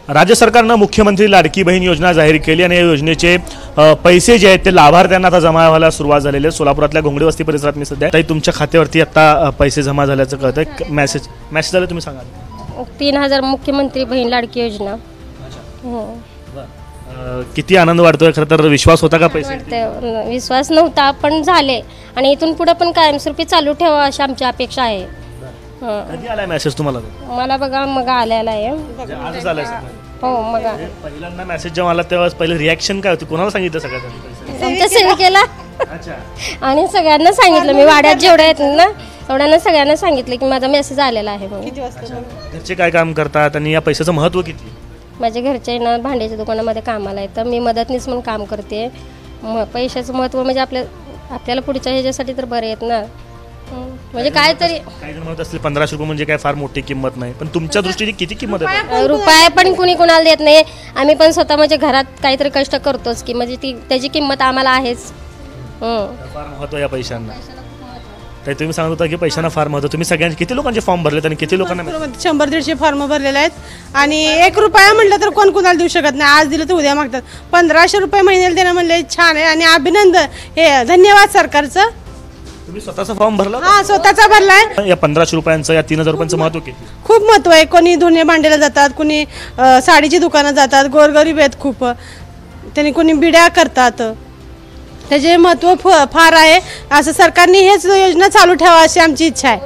राज्य सरकारनं मुख्यमंत्री लाडकी बहीण योजना जाहीर केली आणि या योजनेचे पैसे जे आहेत ते लाभार्थ्यांना आता जमा व्हायला सुरुवात झालेली आहे। सोलापुरातल्या घोंगडी वस्ती परिसरात मी सध्या ताई तुमच्या खात्यावरती आता पैसे जमा झाल्याचं कळतंय। मेसेज झालं तुम्ही सांगा। 3000 मुख्यमंत्री बहीण लाडकी योजना। हो किती आनंद वाटतोय। खरं तर विश्वास होता का पैसे? विश्वास नव्हता पण झाले आणि इथून पुढे पण कायमस्वरूपी चालू ठेवा अशी आमची अपेक्षा आहे। कधी आलाय मेसेज तुम्हाला? मला बघा मग आलेला आहे। आजच आलाय? हो मग पहिल्यांदा मेसेज जेव्हा आला तेव्हा पहिले रिॲक्शन काय होती? कोणाला सांगितलं सगळ्यांना? आमच्या सेविकेला अच्छा आणि सगळ्यांना सांगितलं। मी वाड्यात जेवढ्या आहेत ना तेवढ्यांना सगळ्यांना सांगितलं की माझा मेसेज आलेला आहे म्हणून। घरचे काय काम करतात आणि या पैशाचं महत्त्व किती? माझे घरचे ना भांड्याच्या दुकानामध्ये कामाला आहेत तर मी मदतनीस म्हणून काम करते। पैशाचं महत्त्व म्हणजे आपल्याला पुढच्या ह्याच्यासाठी तर बरे आहेत ना। म्हणजे काहीतरी काही जण म्हणत असतील 1500 रुपये म्हणजे काय फार मोठी किंमत नाही, पण तुमच्या दृष्टीने किती किंमत आहे? रुपये पण कुणी कुणाला देत नाही। आम्ही पण स्वतः म्हणजे घरात काहीतरी कष्ट करतोच की म्हणजे त्याची किंमत आम्हाला आहेच। फार महत्त्व या पैशांना। तर तुम्ही सांगत होता की पैशांना फार महत्त्व। तुम्ही सगळ्यांचे किती लोकांचे फॉर्म भरलेत आणि किती लोकांना? 100-150 फॉर्म भरलेले आहेत आणि 1 रुपया म्हटलं तर कोण कुणाला देऊ शकत नाही। आज दिलं तर उद्या मागतात। 1500 रुपये महिन्याला देणं म्हणले छान आहे आणि अभिनंदन, हे धन्यवाद सरकारचं। तुम्ही स्वतःचा फॉर्म भरला? हा स्वतःचा भरलाय। या 1500 रुपयांचं या 3000 रुपयांचं महत्त्व किती? खूप महत्त्व आहे। कोणी धुणे भांड्याला जातात, कोणी साडीची दुकानं जातात, गोरगरीब आहेत खूप, त्यांनी कोणी बिड्या करतात। त्याचे महत्त्व फार आहे। असं सरकारने हेच योजना चालू ठेवा अशी आमची इच्छा आहे।